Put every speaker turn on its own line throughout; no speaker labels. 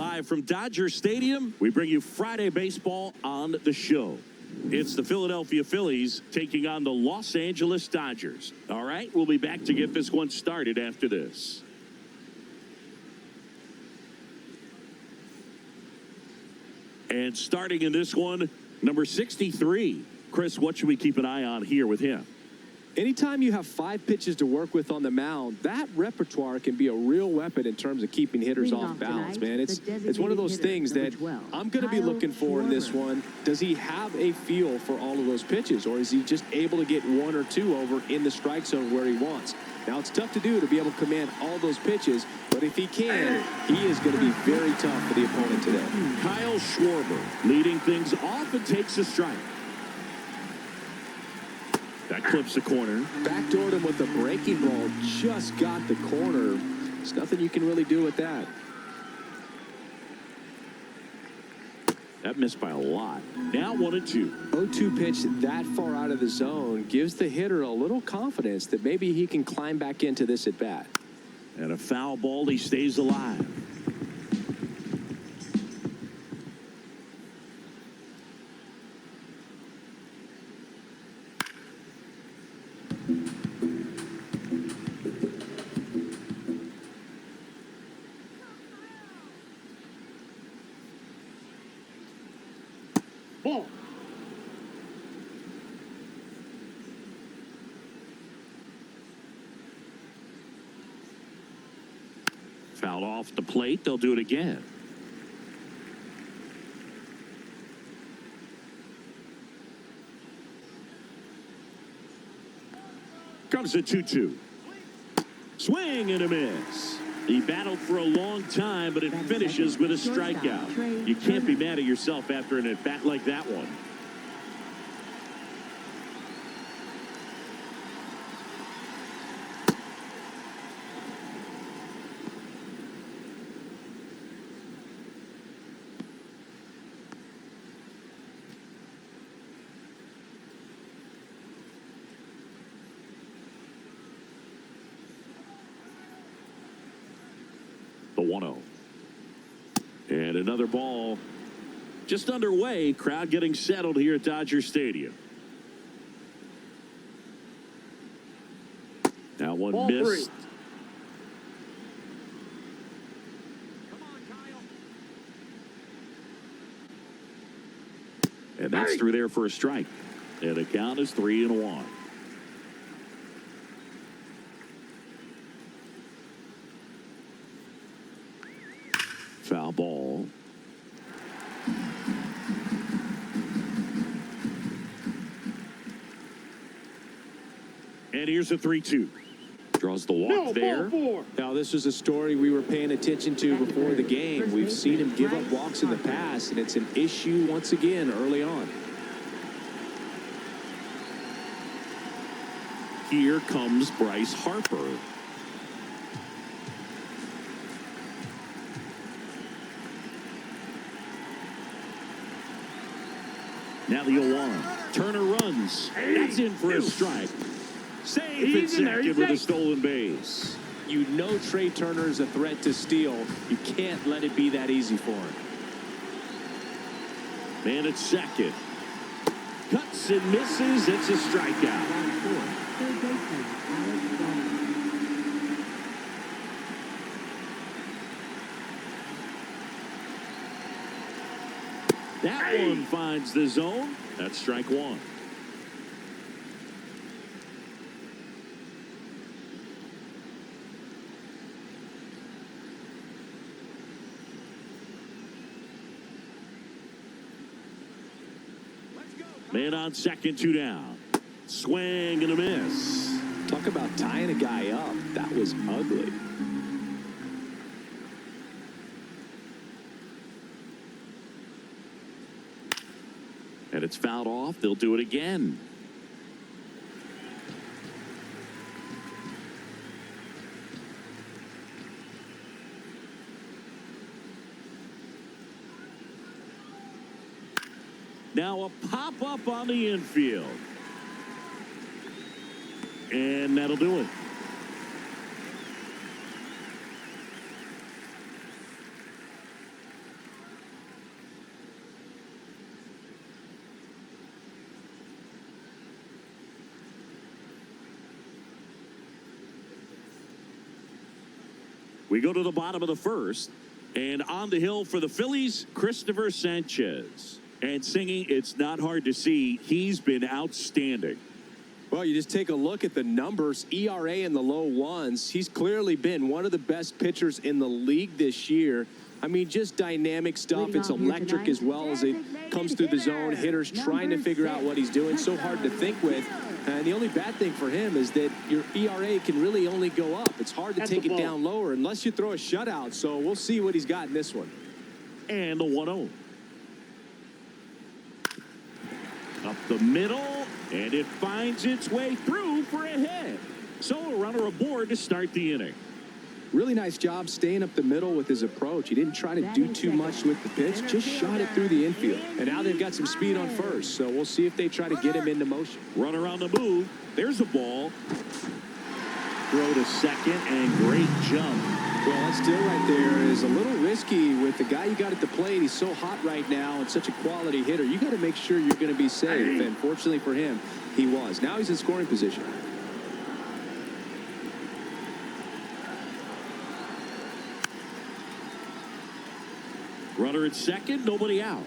Live from Dodger Stadium, we bring you Friday baseball on the show. It's the Philadelphia Phillies taking on the Los Angeles Dodgers. All right, we'll be back to get this one started after this. And starting in this one, number 63. Chris, what should we keep an eye on here with him?
Anytime you have 5 pitches to work with on the mound, that repertoire can be a real weapon in terms of keeping hitters off balance, man. It's one of those things that I'm going to be looking for in this one. Does he have a feel for all of those pitches, or is he just able to get 1 or 2 over in the strike zone where he wants? Now, it's tough to do to be able to command all those pitches, but if he can, he is going to be very tough for the opponent today.
Kyle Schwarber leading things off and takes a strike. That clips the corner.
Backdoored him with the breaking ball. Just got the corner. There's nothing you can really do with that.
That missed by a lot. Now 1-2.
0-2 pitch that far out of the zone gives the hitter a little confidence that maybe he can climb back into this at bat.
And a foul ball. He stays alive.
Ball.
Fouled off the plate. They'll do it again. Comes a 2-2. Swing and a miss. He battled for a long time, but it finishes with a strikeout. You can't be mad at yourself after an at-bat like that one. The 1-0. And another ball just underway. Crowd getting settled here at Dodger Stadium. That one
Ball
missed.
3.
And that's through there for a strike. And the count is 3-1. Foul ball. And here's a 3-2. Draws the walk there.
Now, this was a story we were paying attention to before the game. We've seen him give up walks in the past, and it's an issue once again early on.
Here comes Bryce Harper. Now the 0-1. Turner runs. That's in for a strike. Safe at second with a stolen base.
You know Trey Turner is a threat to steal. You can't let it be that easy for him.
Man at second. Cuts and misses. It's a strikeout. That one finds the zone. That's strike 1. Man on second, 2 down. Swing and a miss.
Talk about tying a guy up. That was ugly.
And it's fouled off. They'll do it again. Now a pop-up on the infield. And that'll do it. We go to the bottom of the first. And on the hill for the Phillies, Cristopher Sánchez. And singing, it's not hard to see, he's been outstanding.
Well, you just take a look at the numbers, ERA in the low ones. He's clearly been one of the best pitchers in the league this year. I mean, just dynamic stuff. It's electric as well as it comes through the zone. Hitters trying to figure out what he's doing. So hard to think with. And the only bad thing for him is that your ERA can really only go up. It's hard to take it down lower unless you throw a shutout. So we'll see what he's got in this one.
And the 1-0. Up the middle, and it finds its way through for a hit. So a runner aboard to start the inning.
Really nice job staying up the middle with his approach. He didn't try to do too much with the pitch, just shot it through the infield. And now they've got some speed on first, so we'll see if they try to get him into motion.
Runner on the move. There's a ball. Throw to second, and great jump.
Well, that still right there is a little risky with the guy you got at the plate. He's so hot right now and such a quality hitter. You got to make sure you're going to be safe, and fortunately for him, he was. Now he's in scoring position.
Runner at second, nobody out.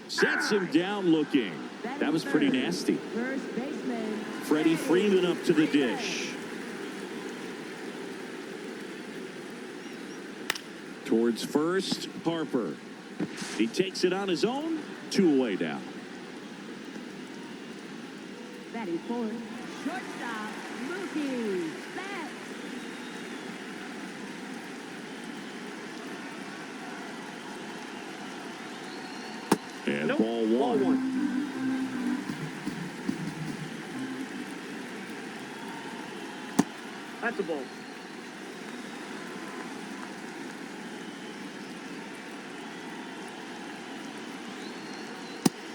Sets him down looking. That was pretty nasty. Freddie Freeman up to the dish. Towards first, Harper. He takes it on his own. 2 away now.
Batting forward, shortstop, Mookie Betts.
And ball one.
That's a ball.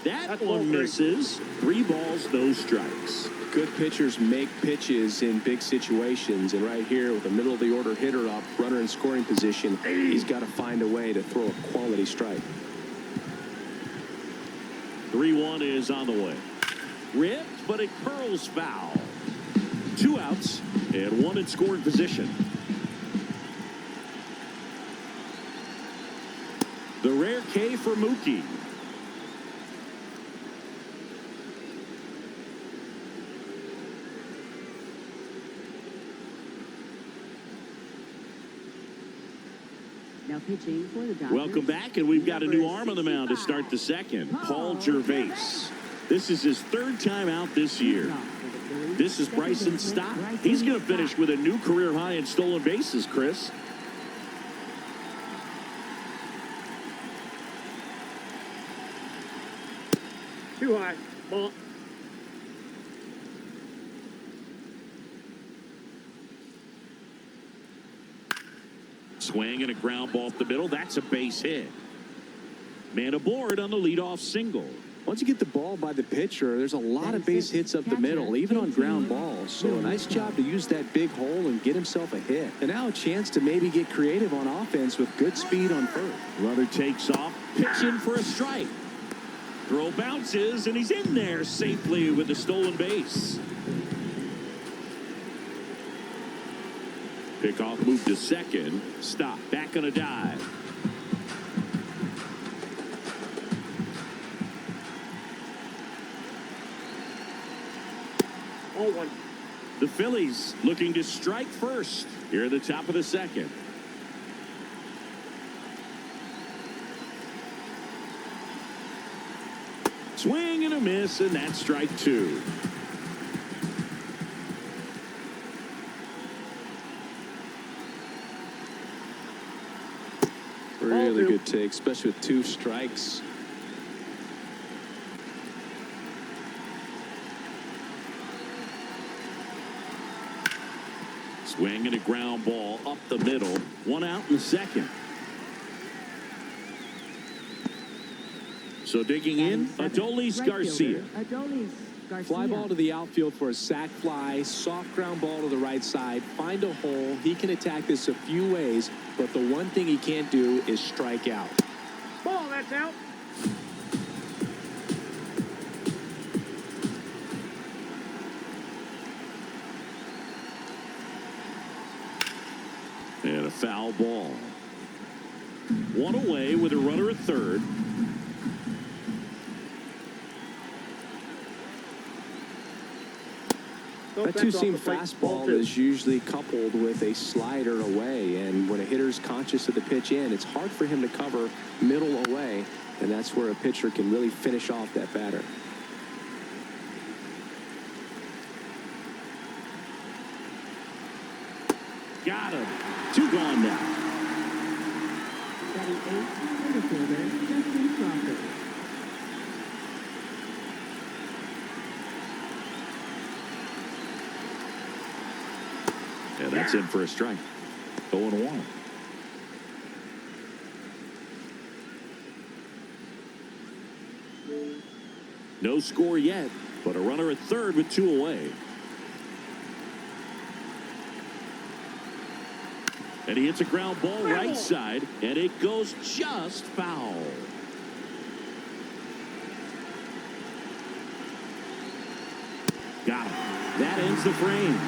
That one misses. 3 balls, no strikes.
Good pitchers make pitches in big situations, and right here with a middle of the order hitter up, runner in scoring position, he's got to find a way to throw a quality strike.
3-1 is on the way. Ripped, but it curls foul. 2 outs and 1 in scoring position. The rare K for Mookie.
Now pitching for the Dodgers.
Welcome back, and we've got a new arm on the mound to start the second. Paul Gervais. This is his 3rd time out this year. This is Bryson's stop. He's going to finish with a new career high in stolen bases, Chris.
Too high. Ball.
Swing and a ground ball up the middle. That's a base hit. Man aboard on the leadoff single.
Once you get the ball by the pitcher, there's a lot of base hits up the middle, even on ground balls. So a nice job to use that big hole and get himself a hit. And now a chance to maybe get creative on offense with good speed on first.
Runner takes off, pitching for a strike. Throw bounces, and he's in there safely with the stolen base. Pickoff move to second. Stop. Back on a dive.
Ball one.
The Phillies looking to strike first here at the top of the second. Swing and a miss, and that's strike 2.
Really good take, especially with 2 strikes.
Swing and a ground ball up the middle. 1 out in the second. So digging in, Adolis Garcia.
Fly ball to the outfield for a sac fly. Soft ground ball to the right side. Find a hole. He can attack this a few ways, but the one thing he can't do is strike out.
Ball, that's out.
And a foul ball. One away with a runner at third.
That two-seam fastball is usually coupled with a slider away, and when a hitter's conscious of the pitch in, it's hard for him to cover middle away, and that's where a pitcher can really finish off that batter.
Got him. 2 gone now.
Batting 8th, center fielder, Justin Crawford.
And that's in for a strike. 0-1. No score yet, but a runner at third with 2 away. And he hits a ground ball right side, and it goes just foul. Got him. That ends the frame.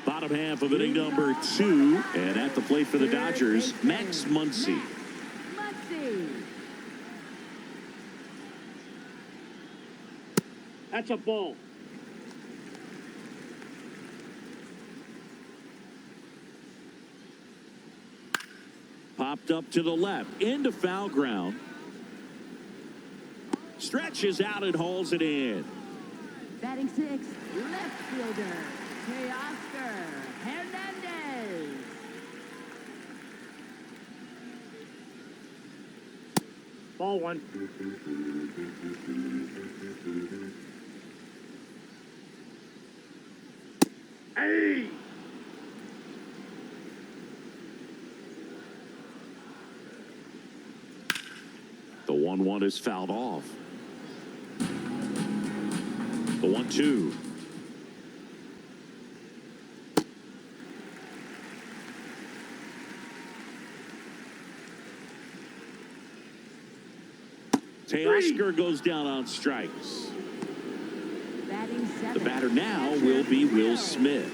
Bottom half of inning number 2, and at the plate for the Dodgers, Max Muncy.
That's a ball.
Popped up to the left, into foul ground. Stretches out and hauls it in.
Batting 6th, left fielder, Oscar Hernandez.
Ball 1. Hey!
The 1-1 is fouled off. The 1-2. Teoscar goes down on strikes.
Batting 7th,
The batter now will be Will Smith.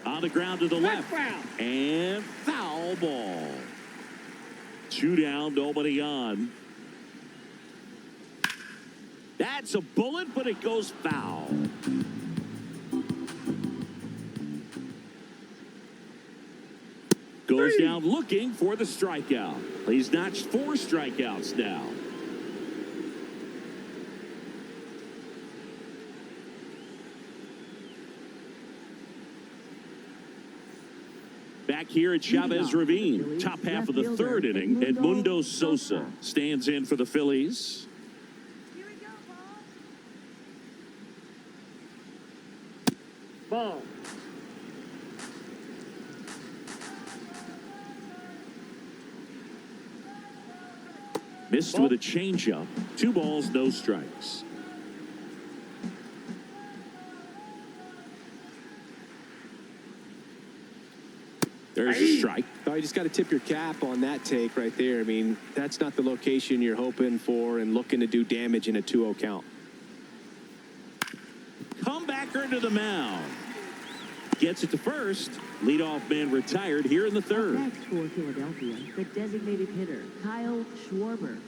On the ground to the left. And foul ball. 2 down, nobody on. That's a bullet, but it goes foul. Goes down looking for the strikeout. He's notched 4 strikeouts now. Back here at Chavez Ravine, top half of the 3rd inning, Edmundo Sosa stands in for the Phillies.
Ball.
Missed with a changeup. 2 balls, no strikes. There's a strike.
Oh, you just got to tip your cap on that take right there. I mean, that's not the location you're hoping for and looking to do damage in a 2-0 count.
Comebacker to the mound. Gets it to first. Leadoff man retired here in the 3rd.
Next for Philadelphia, the designated hitter, Kyle Schwarber.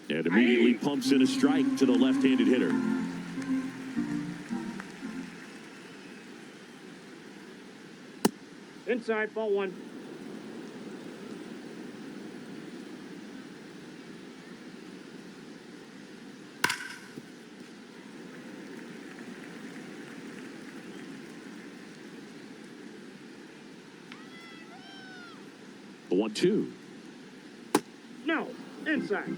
And immediately pumps in a strike to the left-handed hitter.
Inside, ball 1.
The 1-2.
No, inside.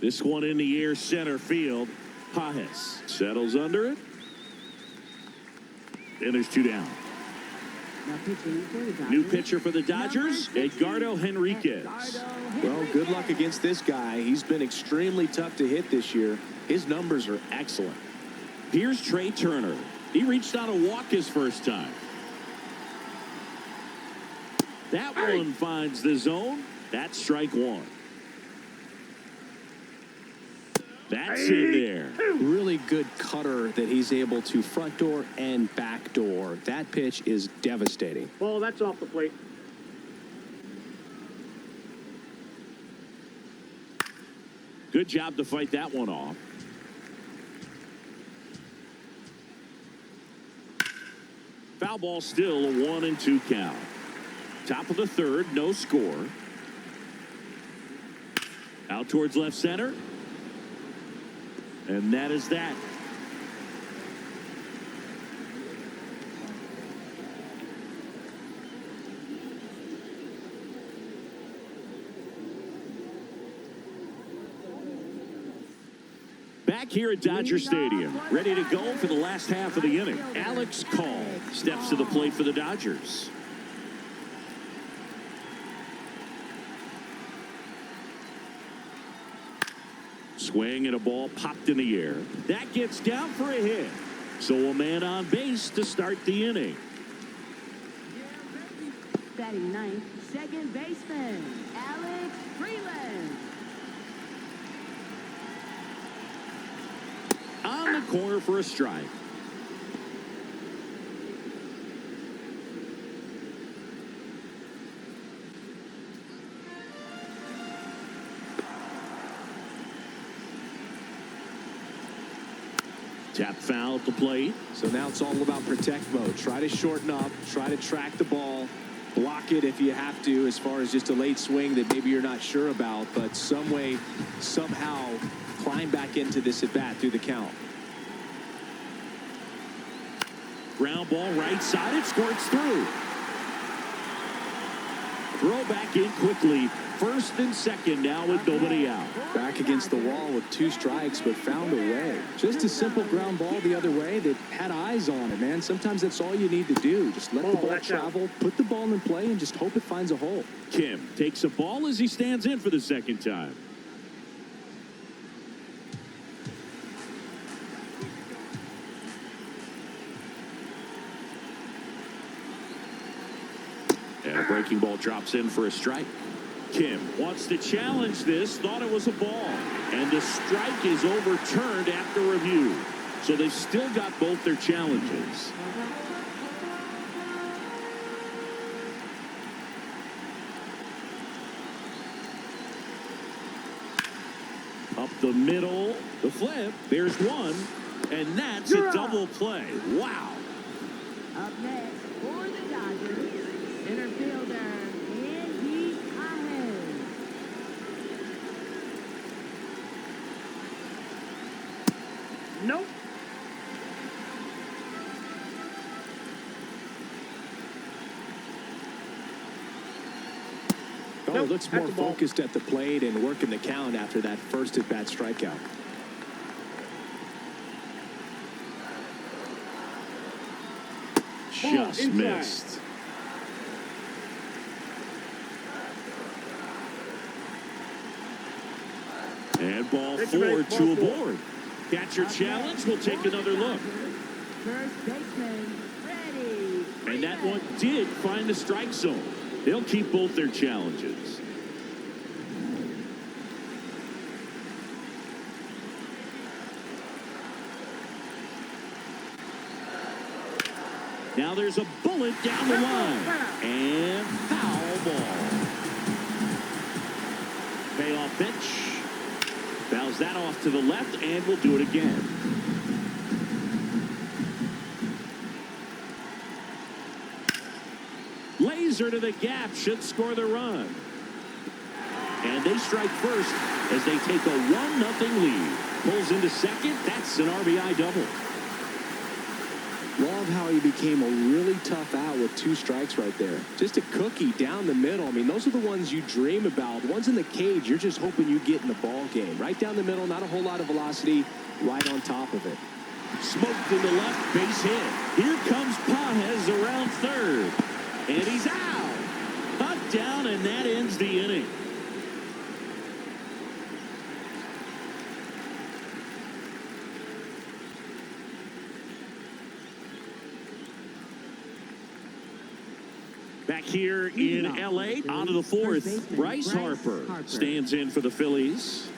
This one in the air, center field. Pajes settles under it. And there's 2 down.
Now pitching for the Dodgers.
New pitcher for the Dodgers, Edgardo Henriquez.
Well, good luck against this guy. He's been extremely tough to hit this year. His numbers are excellent.
Here's Trey Turner. He reached on a walk his first time. That one finds the zone. That's strike 1. That's in there.
Really good cutter that he's able to front door and back door. That pitch is devastating.
Ball, that's off the plate.
Good job to fight that one off. Foul ball, still a 1-2 count. Top of the 3rd, no score. Out towards left center. And that is that. Back here at Dodger Stadium, ready to go for the last half of the inning. Alex Call steps to the plate for the Dodgers. Swing and a ball popped in the air. That gets down for a hit. So a man on base to start the inning.
Batting ninth, second baseman, Alex Freeland.
On the corner for a strike. Tap foul at the plate.
So now it's all about protect mode. Try to shorten up, try to track the ball, block it if you have to, as far as just a late swing that maybe you're not sure about, but some way, somehow climb back into this at bat through the count.
Ground ball right side, it squirts through. Throw back in quickly. First and second now with nobody out.
Back against the wall with 2 strikes, but found a way. Just a simple ground ball the other way that had eyes on it, man. Sometimes that's all you need to do. Just let the ball travel, put the ball in play, and just hope it finds a hole.
Kim takes a ball as he stands in for the second time. And a breaking ball drops in for a strike. Kim wants to challenge this, thought it was a ball. And the strike is overturned after review. So they've still got both their challenges. Up the middle, the flip, there's one, and that's a double play. Wow.
Up next for the Dodgers, center fielder, Andy Pajes.
Nope.
Oh, it looks more focused at the plate and working the count after that first at-bat strikeout.
Just missed. And ball 4, 2 aboard. Catcher challenge. We'll take another look.
First baseman, ready.
And that one did find the strike zone. They'll keep both their challenges. Now there's a bullet down the line. And foul ball. Payoff pitch. Fouls that off to the left, and we'll do it again. Laser to the gap, should score the run. And they strike first as they take a 1-0 lead. Pulls into second, that's an RBI double.
Love how he became a really tough out with 2 strikes right there. Just a cookie down the middle. I mean, those are the ones you dream about. The ones in the cage, you're just hoping you get in the ball game. Right down the middle, not a whole lot of velocity, right on top of it.
Smoked in the left, base hit. Here comes Pages around third. And he's out. Bunt down, and that ends the inning. Back here in L.A., on to the 4th, Bryce Harper stands in for the Phillies.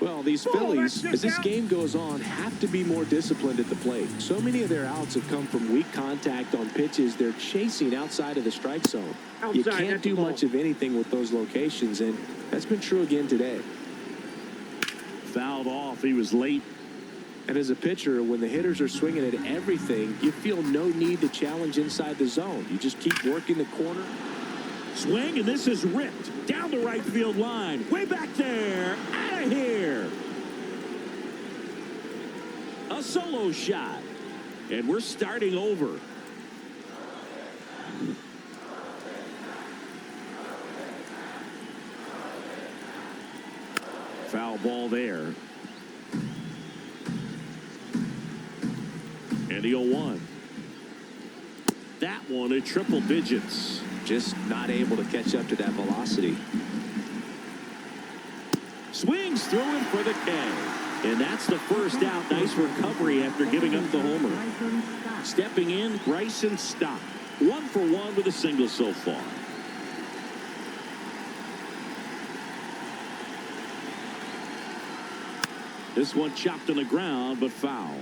Well, these Phillies, as this game goes on, have to be more disciplined at the plate. So many of their outs have come from weak contact on pitches they're chasing outside of the strike zone. You can't do much of anything with those locations, and that's been true again today.
Fouled off. He was late.
And as a pitcher, when the hitters are swinging at everything, you feel no need to challenge inside the zone. You just keep working the corner.
Swing, and this is ripped down the right field line. Way back there. Out of here. A solo shot. And we're starting over. Foul ball there. And the 0-1. That one at triple digits.
Just not able to catch up to that velocity.
Swings through him for the K. And that's the first out. Nice recovery after giving up the homer. Stepping in, Bryson Stott. 1 for 1 with a single so far. This one chopped on the ground, but foul.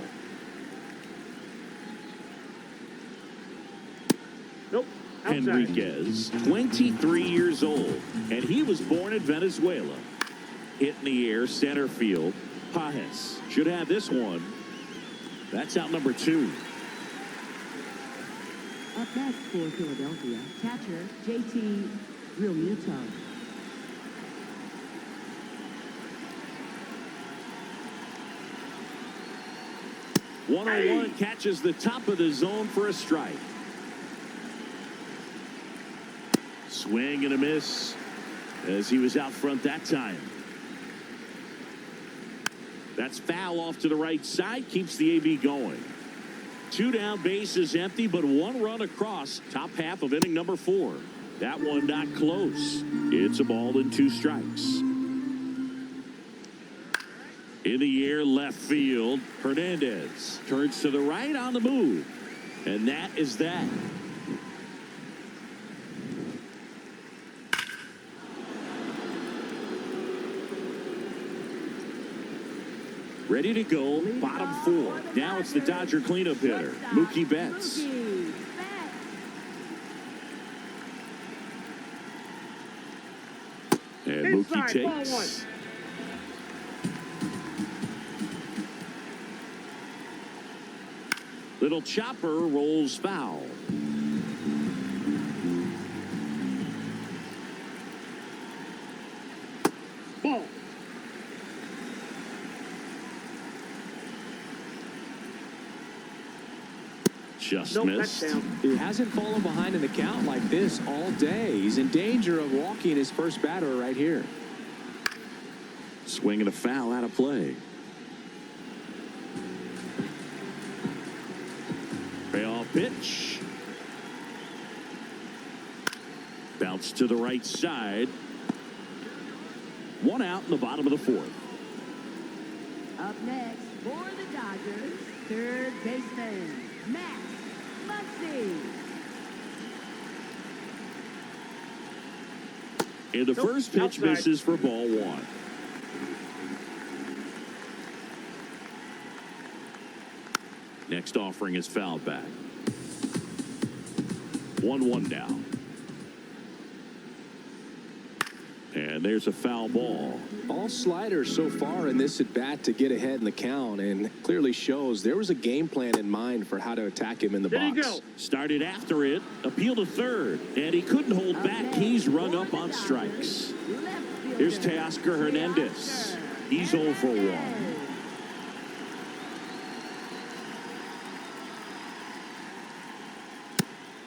Nope. Outside.
Henriquez, 23 years old, and he was born in Venezuela. Hit in the air, center field. Pages should have this one. That's out number 2.
Up next for Philadelphia, catcher J.T. Realmuto.
One catches the top of the zone for a strike. Swing and a miss as he was out front that time. That's foul off to the right side, keeps the AB going. 2 down, base is empty, but 1 run across. Top half of inning number 4. That one not close. It's a ball and 2 strikes. In the air, left field. Hernandez turns to the right on the move. And that is that. Ready to go, bottom 4. Now it's the Dodger cleanup hitter, Mookie Betts. And Mookie takes. Little chopper rolls foul.
Ball.
Just
Nope,
missed.
that's down.
He hasn't fallen behind in the count like this all day. He's in danger of walking his first batter right here.
Swinging a foul out of play. Payoff pitch. Bounce to the right side. 1 out in the bottom of the 4th.
Up next for the Dodgers, third baseman, Max Muncy.
And the first pitch
outside.
misses for ball 1. Next offering is fouled back. 1-1 now. And there's a foul ball.
All sliders so far in this at bat to get ahead in the count, and clearly shows there was a game plan in mind for how to attack him in the
There
box.
you go.
Started after it, appealed to third, and he couldn't hold back. He's rung up on strikes. Here's Teoscar Hernandez. He's 0 for 1.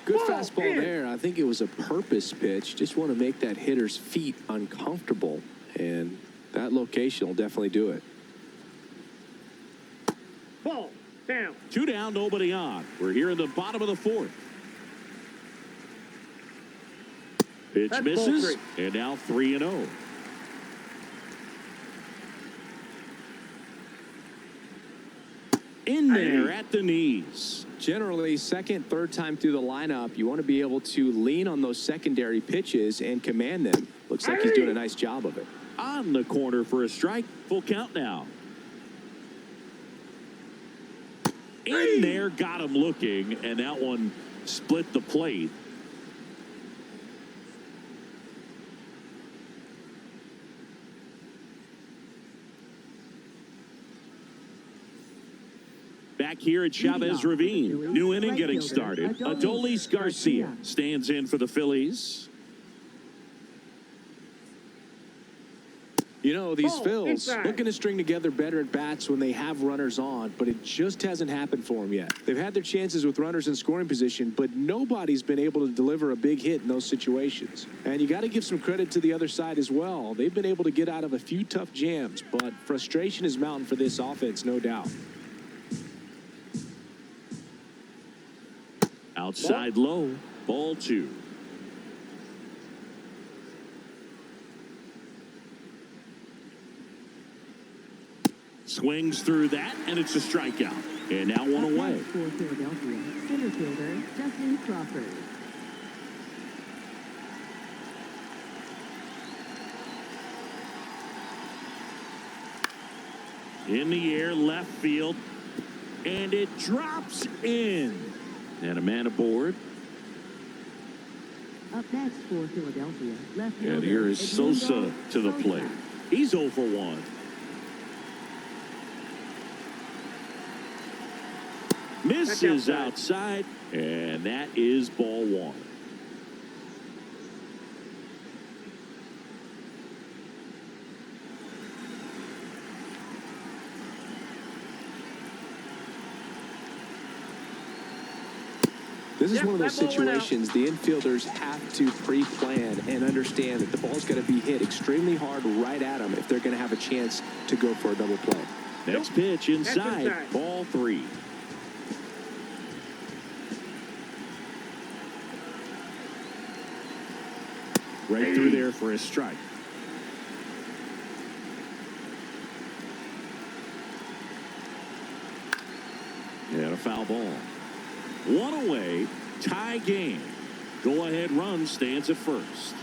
Good fastball there. I think it was a purpose pitch. Just want to make that hitter's feet uncomfortable, and that location will definitely do it.
Ball. Down.
2 down, nobody on. We're here in the bottom of the 4th. Pitch
That's
misses, and now 3-0. In there at the knees.
Generally, second, third time through the lineup, you want to be able to lean on those secondary pitches and command them. Looks like he's doing a nice job of it.
On the corner for a strike. Full count now. In there, got him looking, and that one split the plate. Back here at Chavez Ravine. New inning getting started. Adolis Garcia stands in for the Phillies.
You know, these Phils looking to string together better at bats when they have runners on, but it just hasn't happened for them yet. They've had their chances with runners in scoring position, but nobody's been able to deliver a big hit in those situations. And you got to give some credit to the other side as well. They've been able to get out of a few tough jams, but frustration is mounting for this offense, no doubt.
Outside low, ball 2. Swings through that, and it's a strikeout. And now one away.
For Philadelphia, center fielder Justin Crawford.
In the air, left field, and it drops in. And a man aboard.
Up next for Philadelphia, left fielder.
And here is Sosa to the plate. He's 0 for 1. Misses outside, and that is ball 1.
This is one of those situations the infielders have to pre-plan and understand that the ball's got to be hit extremely hard right at them if they're going to have a chance to go for a double play.
Next pitch inside, ball 3. Right through there for a strike. And a foul ball. 1 away, tie game. Go-ahead run stands at first.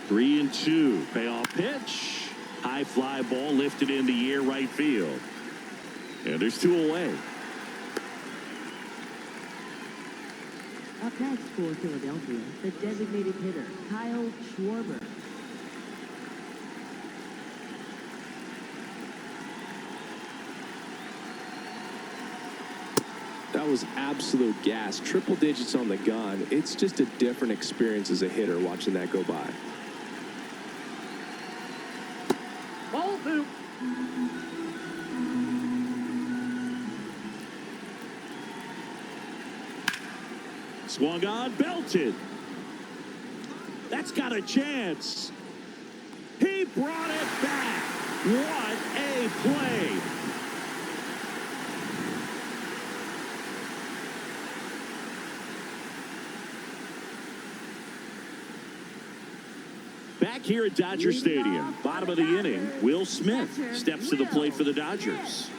Three and 2. Payoff pitch. High fly ball lifted in the air right field. And there's 2 away.
Up next for Philadelphia, the designated hitter, Kyle Schwarber.
That was absolute gas. Triple digits on the gun. It's just a different experience as a hitter watching that go by.
Ball 2.
Swung on, belted. That's got a chance. He brought it back. What a play. Back here at Dodger Stadium, bottom of the inning, Will Smith steps to the plate for the Dodgers.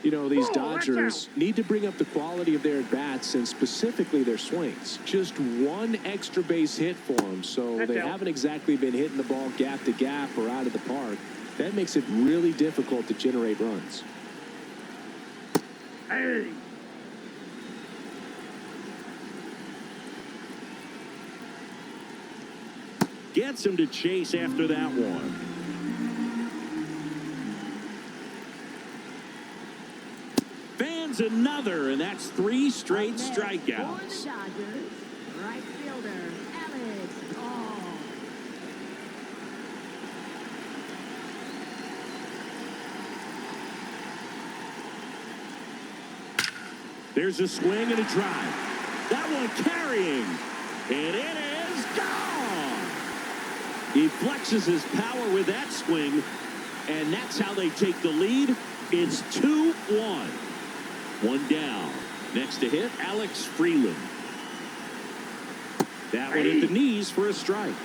You know, these Dodgers need to bring up the quality of their at-bats and specifically their swings. Just one extra base hit for them, so they haven't exactly been hitting the ball gap to gap or out of the park. That makes it really difficult to generate runs.
Hey.
Gets him to chase after that one. Another, and that's 3 straight strikeouts.
Right fielder, Alex. Oh.
There's a swing and a drive. That one carrying. And it is gone. He flexes his power with that swing. And that's how they take the lead. It's 2-1. One down. Next to hit, Alex Freeland. That one at the knees for a strike.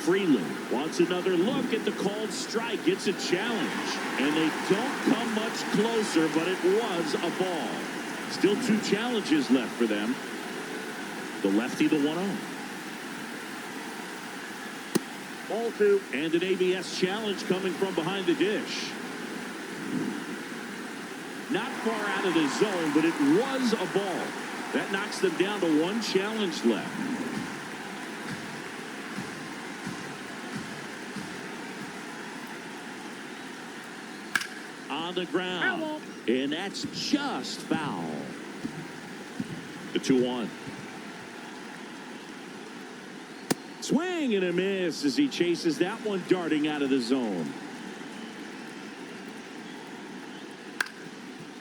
Freeland wants another look at the called strike. It's a challenge. And they don't come much closer, but it was a ball. Still 2 challenges left for them. The lefty, the 1-0.
Ball 2.
And an ABS challenge coming from behind the dish. Not far out of the zone, but it was a ball. That knocks them down to 1 challenge left. On the ground. And that's just foul. The 2-1. Swing and a miss as he chases that one darting out of the zone.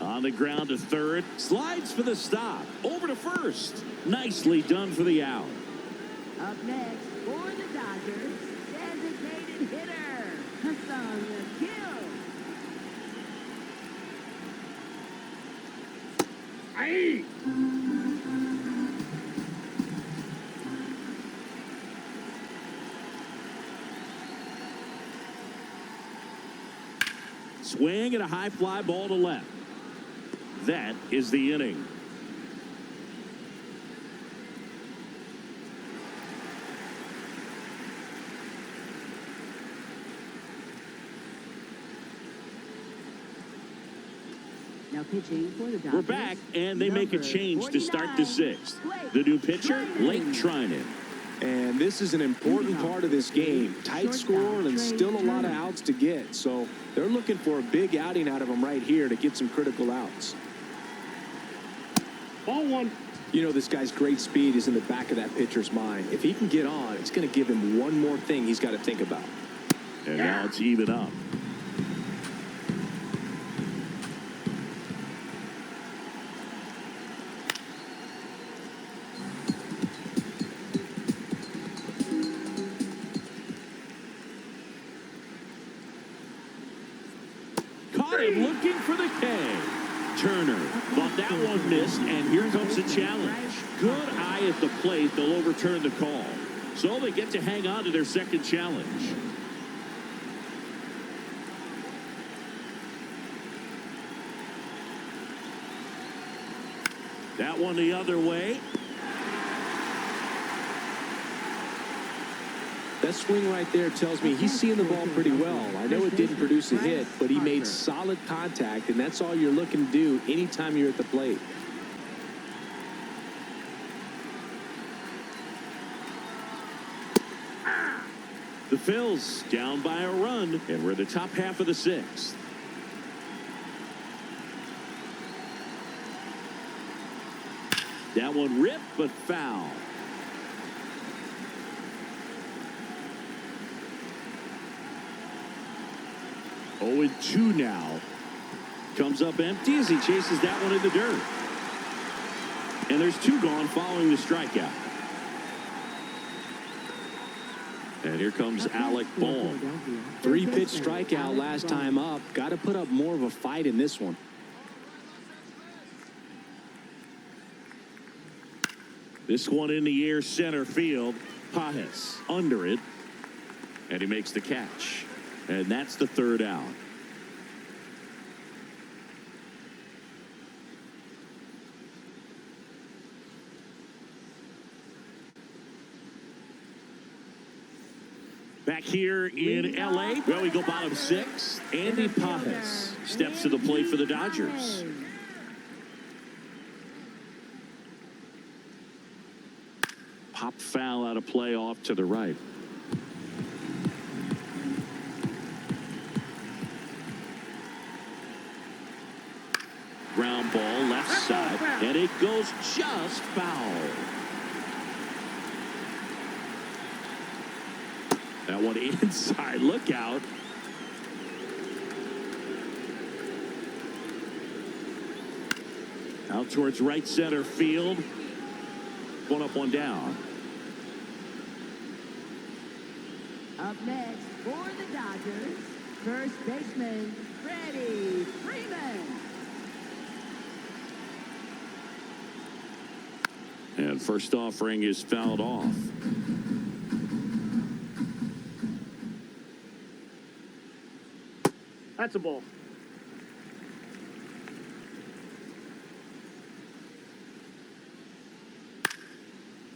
On the ground to third. Slides for the stop. Over to first. Nicely done for the out.
Up next for the Dodgers, designated hitter, Hassan Gill.
Aye.
Swing and a high fly ball to left. That is the inning.
Now pitching for the Dodgers.
We're back, and they make a change to start the 6th. The new pitcher, Blake Trinan.
And this is an important part of this game. Tight score and still a lot of outs to get. So they're looking for a big outing out of him right here to get some critical outs.
Ball 1.
You know, this guy's great speed is in the back of that pitcher's mind. If he can get on, it's going to give him one more thing he's got to think about.
And now it's even up. Caught him looking for the K. Turner thought that one missed, and here comes the challenge. Good eye at the plate. They'll overturn the call. So they get to hang on to their second challenge. That one the other way.
That swing right there tells me he's seeing the ball pretty well. I know it didn't produce a hit, but he made solid contact, and that's all you're looking to do anytime you're at the plate.
The Phillies down by a run, and we're the top half of the 6th. That one ripped, but foul. Oh, and 2 now. Comes up empty as he chases that one in the dirt. And there's 2 gone following the strikeout. And here comes Alec Bohm.
3-pitch strikeout last time up. Got to put up more of a fight in this one.
This one in the air center field. Pajes under it. And he makes the catch. And that's the 3rd out. Back here in L.A., well, we go bottom 6. Andy Pajes steps to the plate for the Dodgers. Pop foul out of play off to the right. Ground ball left side, and it goes just foul. That one inside. Look out. Out towards right center field. One up, one down.
Up next for the Dodgers, first baseman, Freddie Freeman.
And first offering is fouled off.
That's a ball.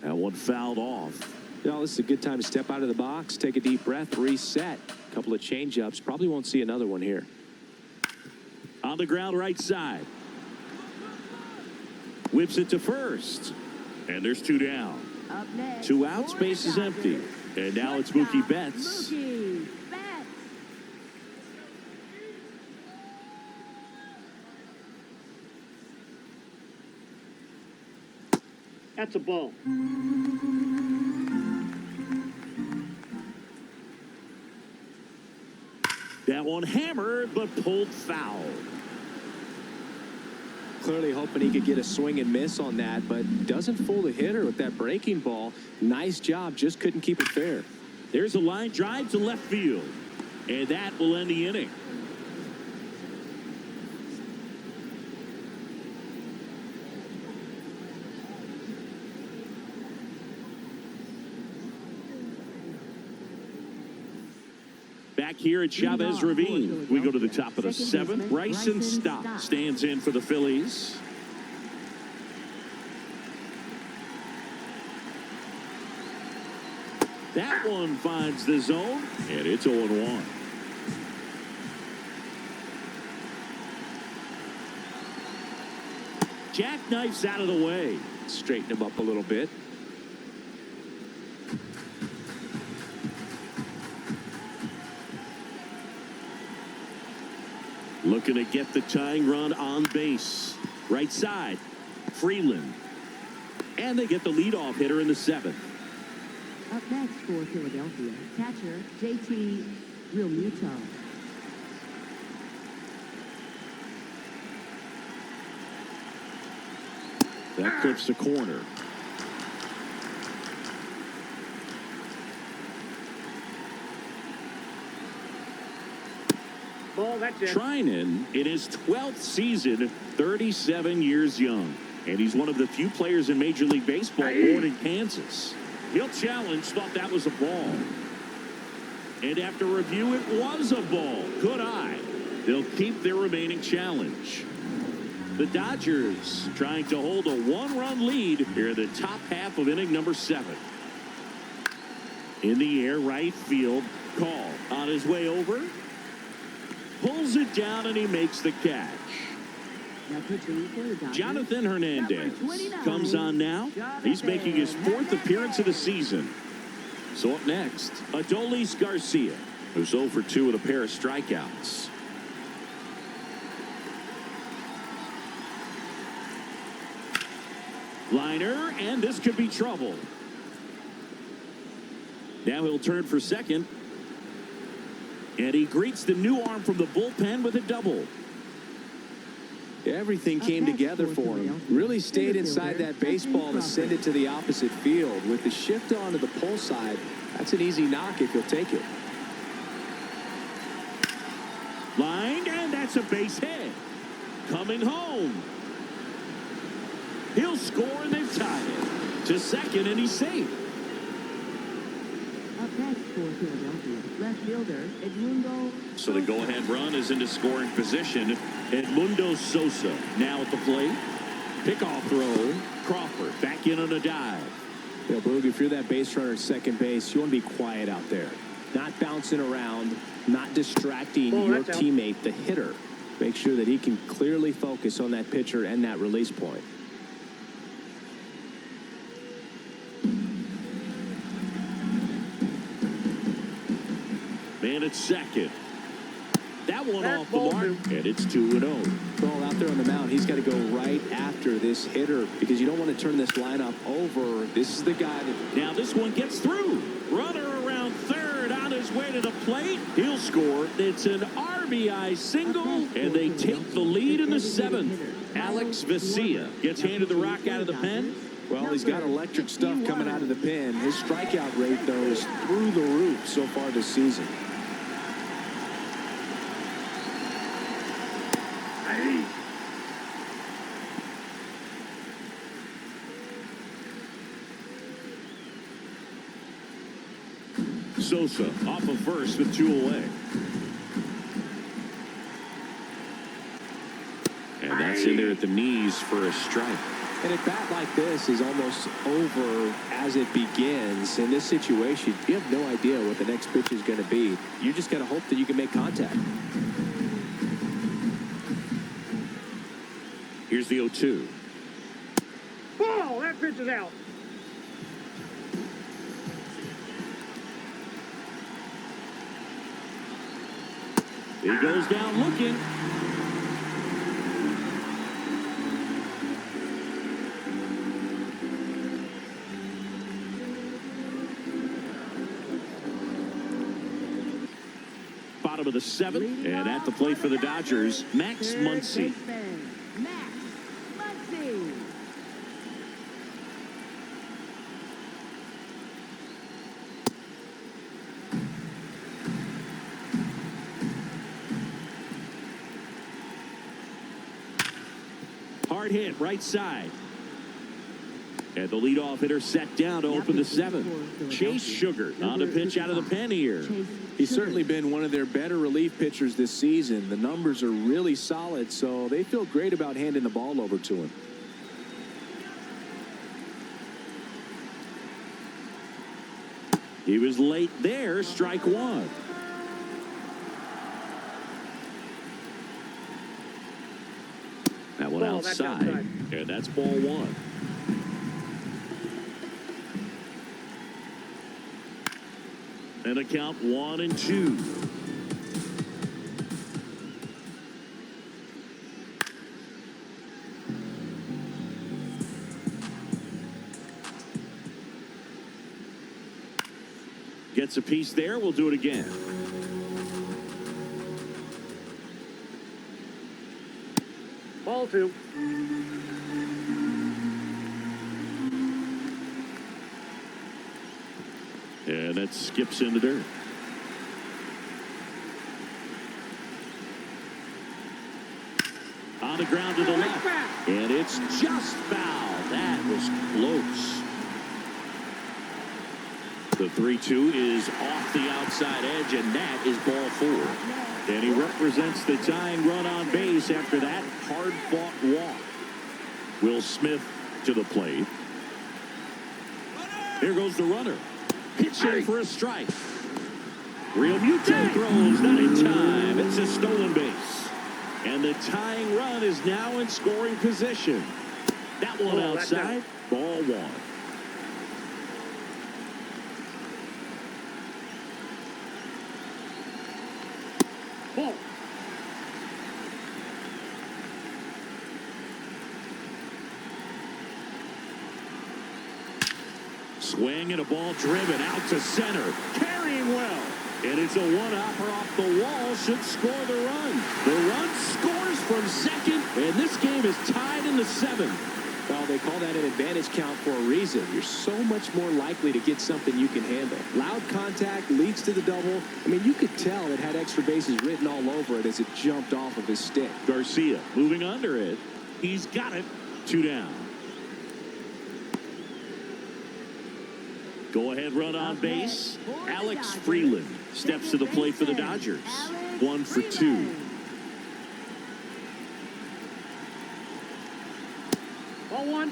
That one fouled off.
You know, this is a good time to step out of the box, take a deep breath, reset. A couple of change-ups. Probably won't see another one here.
On the ground, right side. Whips it to first. And there's two down.
Up next,
2 outs,
for
base
the
is empty.
Dodgers,
And now it's
shortstop,
Mookie Betts.
Mookie Betts.
That's a ball.
That one hammered, but pulled foul.
Clearly hoping he could get a swing and miss on that, but doesn't fool the hitter with that breaking ball. Nice job, just couldn't keep it fair.
There's a line drive to left field. And that will end the inning. Back here at Chavez Ravine, we go to the top of the 7th. Bryson Stott stands in for the Phillies. That one finds the zone, and it's 0-1. Jackknifes out of the way.
Straighten him up a little bit.
Looking to get the tying run on base. Right side, Freeland. And they get the leadoff hitter in the 7th.
Up next for Philadelphia, catcher J.T. Realmuto.
That clips the corner.
Ball, that's it.
Treinen in his 12th season, 37 years young. And he's one of the few players in Major League Baseball born in Kansas. He'll challenge, thought that was a ball. And after review, it was a ball. Good eye. They'll keep their remaining challenge. The Dodgers trying to hold a 1-run lead here in the top half of inning number 7. In the air, right field. Call on his way over. Pulls it down, and he makes the catch.
Now pitching for the Dodgers,
Jonathan Hernandez
number 29,
comes on now. He's making his 4th appearance of the season. So up next, Adolis Garcia, who's 0 for 2 with a pair of strikeouts. Liner, and this could be trouble. Now he'll turn for second. And he greets the new arm from the bullpen with a double.
Everything came together for him. Really stayed inside that baseball to send it to the opposite field. With the shift onto the pull side, that's an easy knock if you'll take it.
Lined, and that's a base hit. Coming home. He'll score, and they've tied it. To second, and he's safe.
Up next for Philadelphia, left fielder Edmundo.
So the go-ahead run is into scoring position. Edmundo Sosa now at the plate. Pickoff throw. Crawford back in on a dive.
You know, Boog, if you're that base runner at second base, you want to be quiet out there. Not bouncing around, not distracting your teammate, the hitter. Make sure that he can clearly focus on that pitcher and that release point.
Man at second. That one off the mark, and it's 2-0.
Well, out there on the mound, he's got to go right after this hitter because you don't want to turn this lineup over. This is the guy that...
Now this one gets through. Runner around third on his way to the plate. He'll score. It's an RBI single, and they take the lead in the 7th. Alex Vesia gets handed the rock out of the pen.
Well, he's got electric stuff coming out of the pen. His strikeout rate, though, is through the roof so far this season.
Sosa off of first with 2 away. And that's in there at the knees for a strike.
And a bat like this is almost over as it begins. In this situation, you have no idea what the next pitch is going to be. You just got to hope that you can make contact.
Here's the 0-2.
Ball! That pitch is out.
He goes down looking. Bottom of the 7th, and at the plate for the Dodgers, Max Muncy.
Max Muncy.
Hard hit, right side. And the leadoff hitter set down to open the 7th. Chase Sugar on the pitch out of the pen here.
He's certainly been one of their better relief pitchers this season. The numbers are really solid, so they feel great about handing the ball over to him.
He was late there, strike 1. That one
Ball, that's
outside.
outside.
And that's ball 1. And a count 1-2. Gets a piece there. We'll do it again.
Ball 2.
And that skips in the dirt. On the ground to the left. And it's just foul. That was close. The 3-2 is off the outside edge, and that is ball 4. And he represents the tying run on base after that hard-fought walk. Will Smith to the plate. Here goes the runner. Pitch in for a strike. Realmuto throws, not in time. It's a stolen base. And the tying run is now in scoring position. That one outside. Ball 1.
Ball.
Swing and a ball driven out to center. Carrying well. And it's a one-hopper off the wall. Should score the run. The run scores from second. And this game is tied in the 7th.
Well, they call that an advantage count for a reason. You're so much more likely to get something you can handle. Loud contact leads to the double. I mean, you could tell it had extra bases written all over it as it jumped off of his stick.
Garcia moving under it. He's got it. 2 down. Go-ahead run on base. Alex Freeland steps to the plate for the Dodgers. 1 for 2.
Ball 1.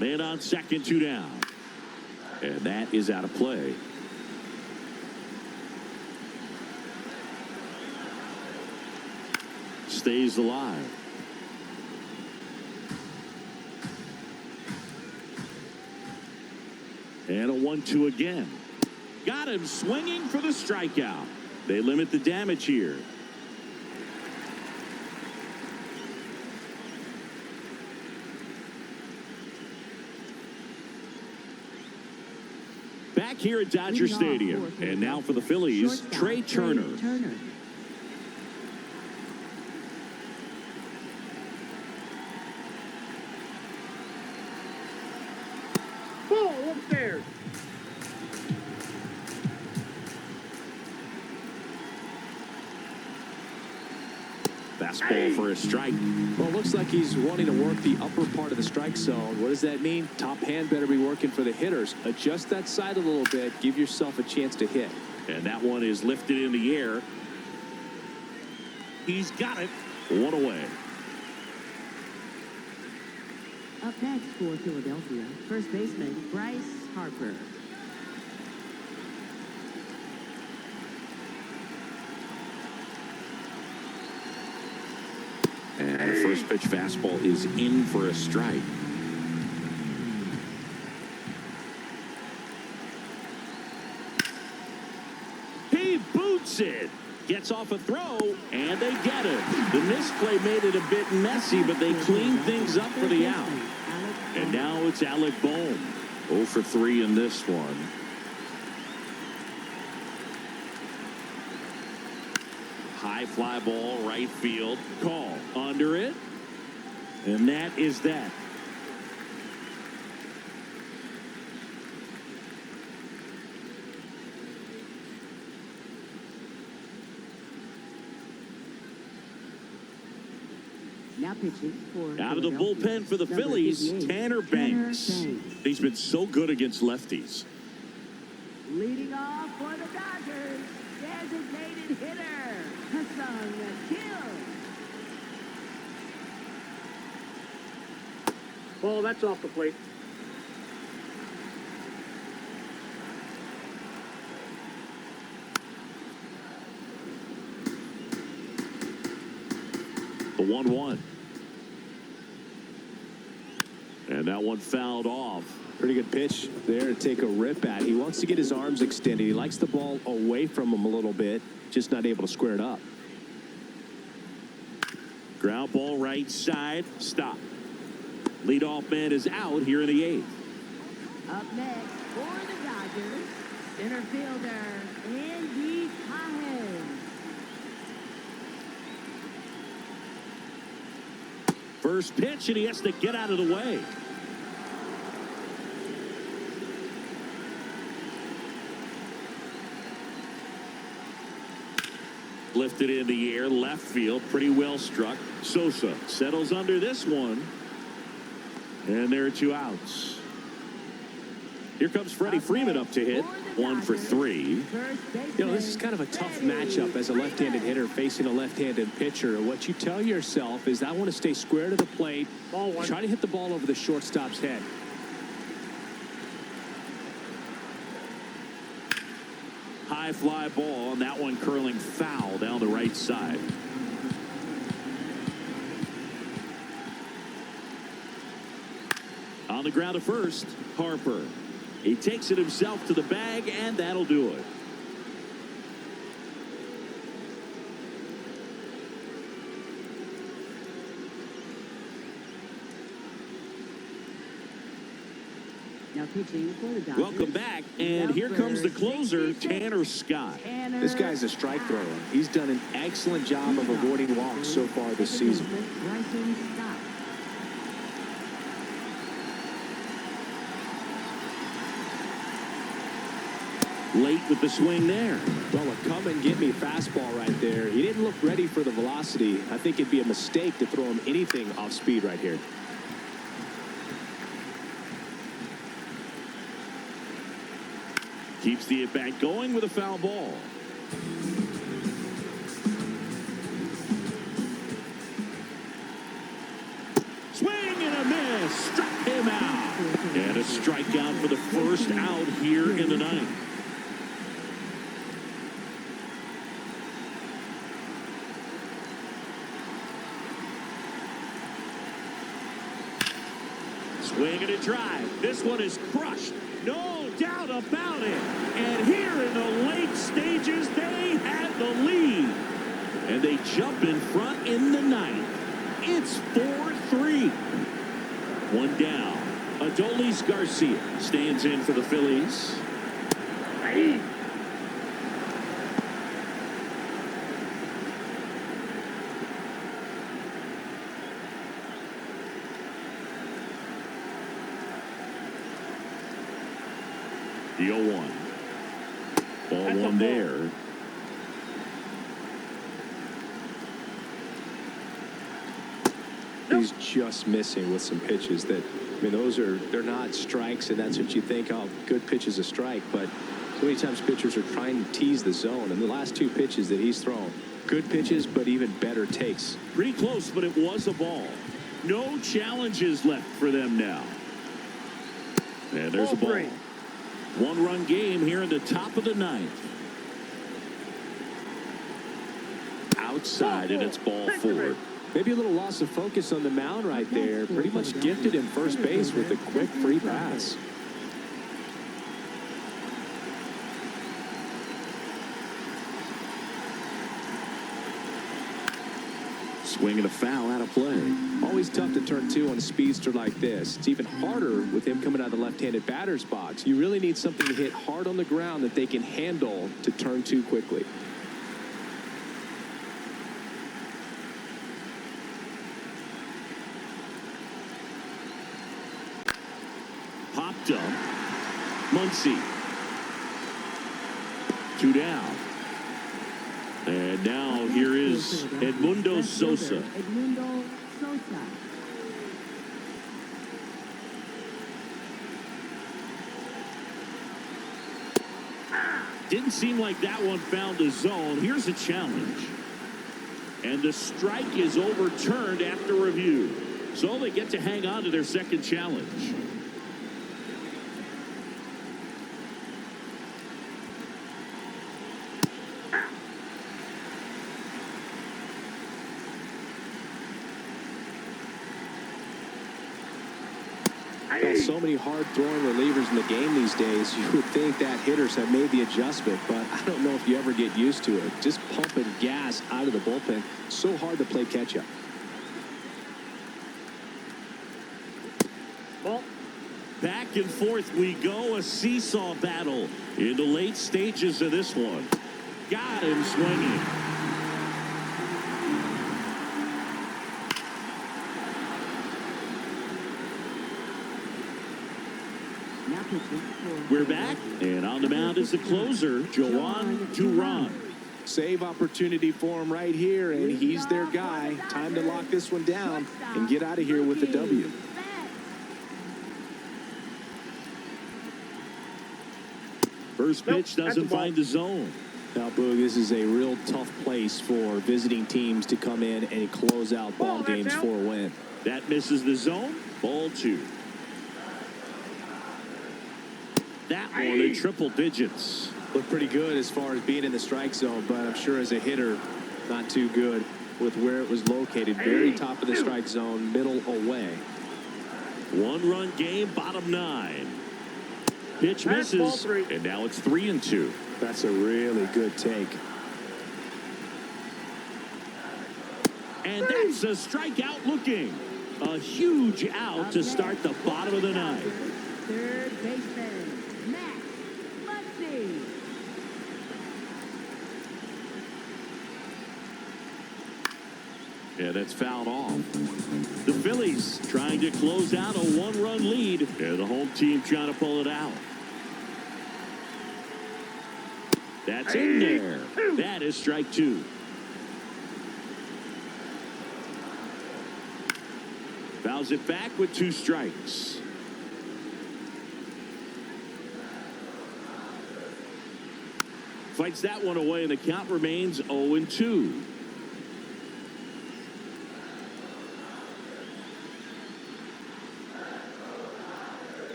Man on second, 2 down. And that is out of play. Stays alive. And a 1-2 again. Got him swinging for the strikeout. They limit the damage here. Back here at Dodger Stadium. And now for the Phillies, Trey Turner.
Ball upstairs.
Fastball for a strike.
Well, it looks like he's wanting to work the upper part of the strike zone. What does that mean? Top hand better be working for the hitters. Adjust that side a little bit. Give yourself a chance to hit.
And that one is lifted in the air. He's got it. One away.
Up next for Philadelphia, first baseman Bryce Harper.
And a first pitch fastball is in for a strike. He boots it. Gets off a throw, and they get it. The misplay made it a bit messy, but they cleaned things up for the out. And now it's Alec Bohm. 0 for 3 in this one. High fly ball, right field. Call under it. And that is that.
Now pitching for
Out of the bullpen for the Phillies, Tanner Banks. He's been so good against lefties.
Leading off for the Dodgers, designated hitter, Hassan Kill.
Ball, that's off the plate.
The 1-1. And that one fouled off.
Pretty good pitch there to take a rip at. He wants to get his arms extended. He likes the ball away from him a little bit, just not able to square it up.
Ground ball right side. Stop. Leadoff man is out here in the 8th.
Up next for the Dodgers, center fielder Andy Cohen.
First pitch, and he has to get out of the way. Lifted in the air, left field, pretty well struck. Sosa settles under this one. And there are 2 outs. Here comes Freddie Freeman up to hit. 1 for 3.
You know, this is kind of a tough matchup as a left-handed hitter facing a left-handed pitcher. What you tell yourself is, I want to stay square to the plate, try to hit the ball over the shortstop's head.
High fly ball, and that one curling foul down the right side. On the ground to first, Harper. He takes it himself to the bag, and that'll do it.
Now pitching for the Dodgers.
Welcome back, and here comes the closer, Tanner Scott.
This guy's a strike thrower. He's done an excellent job of avoiding walks so far this season.
Late with the swing there.
Well, a come-and-get-me fastball right there. He didn't look ready for the velocity. I think it'd be a mistake to throw him anything off speed right here.
Keeps the at-bat going with a foul ball. Swing and a miss. Struck him out. And a strikeout for the first out here in the 9th. Swing and a drive. This one is crushed. No doubt about it. And here in the late stages, they had And they jump in front in the ninth. It's 4-3. One down. Adolis Garcia stands in for the Phillies. The 0-1. Ball one there.
He's just missing with some pitches that, I mean, they're not strikes, and that's what you think, oh, good pitch is a strike, but so many times pitchers are trying to tease the zone, and the last two pitches that he's thrown, good pitches, but even better takes.
Pretty close, but it was a ball. No challenges left for them now. And there's a ball. One-run game here in the top of the ninth. Outside, and it's ball four.
Maybe a little loss of focus on the mound right there. Pretty much gifted him first base with a quick free pass.
Swing and a foul out of play.
Always tough to turn two on a speedster like this. It's even harder with him coming out of the left-handed batter's box. You really need something to hit hard on the ground that they can handle to turn two quickly.
Popped up. Muncy. Two down. And now here is Edmundo Sosa.
Edmundo Sosa.
Didn't seem like that one found the zone. Here's a challenge. And the strike is overturned after review. So they get to hang on to their second challenge.
So many hard-throwing relievers in the game these days. You would think that hitters have made the adjustment, but I don't know if you ever get used to it. Just pumping gas out of the bullpen. So hard to play catch-up.
Back and forth we go. A seesaw battle in the late stages of this one. Got him swinging. We're back, and on the mound is the closer, Joan Duran.
Save opportunity for him right here, and he's their guy. Time to lock this one down and get out of here with the W.
First pitch doesn't find the zone.
Now, Boog, this is a real tough place for visiting teams to come in and close out ball games for a win.
That misses the zone. Ball two. That one in triple digits.
Looked pretty good as far as being in the strike zone, but I'm sure as a hitter, not too good with where it was located. Very top of the strike zone, middle away.
One-run game, bottom nine. Pitch misses, and now it's 3-2.
That's a really good take.
And that's a strikeout looking. A huge out to start the bottom of the ninth.
Third baseman, Matt Muncy.
Yeah, that's fouled off. The Phillies trying to close out a one-run lead, and the home team trying to pull it out. That's in there. That is strike two. Fouls it back with two strikes. Fights that one away, and the count remains 0-2.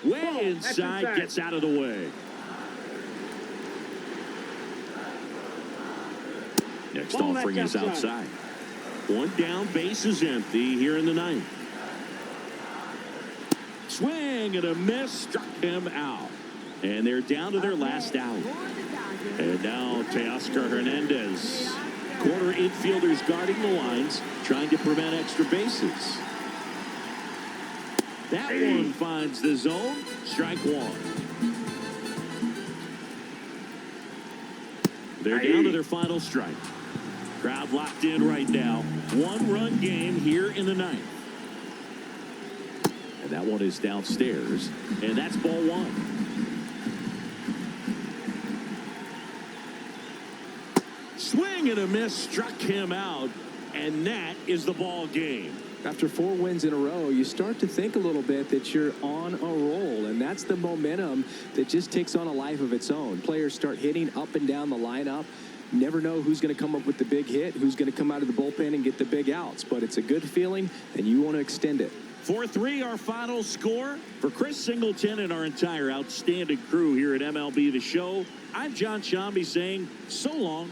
Way inside, gets out of the way. Next offering is outside. One down, base is empty here in the ninth. Swing and a miss, struck him out. And they're down to their last out. And now Teoscar Hernandez Corner infielders guarding the lines, trying to prevent extra bases. That one finds the zone. Strike one. They're down to their final strike. Crowd locked in right now. One-run game here in the ninth. And that one is downstairs. And that's ball one. Swing and a miss struck him out. And that is the ball game.
After 4 wins in a row, you start to think a little bit that you're on a roll, and that's the momentum that just takes on a life of its own. Players start hitting up and down the lineup. Never know who's going to come up with the big hit, who's going to come out of the bullpen and get the big outs, but it's a good feeling, and you want to extend it.
4-3, our final score. For Chris Singleton and our entire outstanding crew here at MLB The Show, I'm John Shambi saying so long.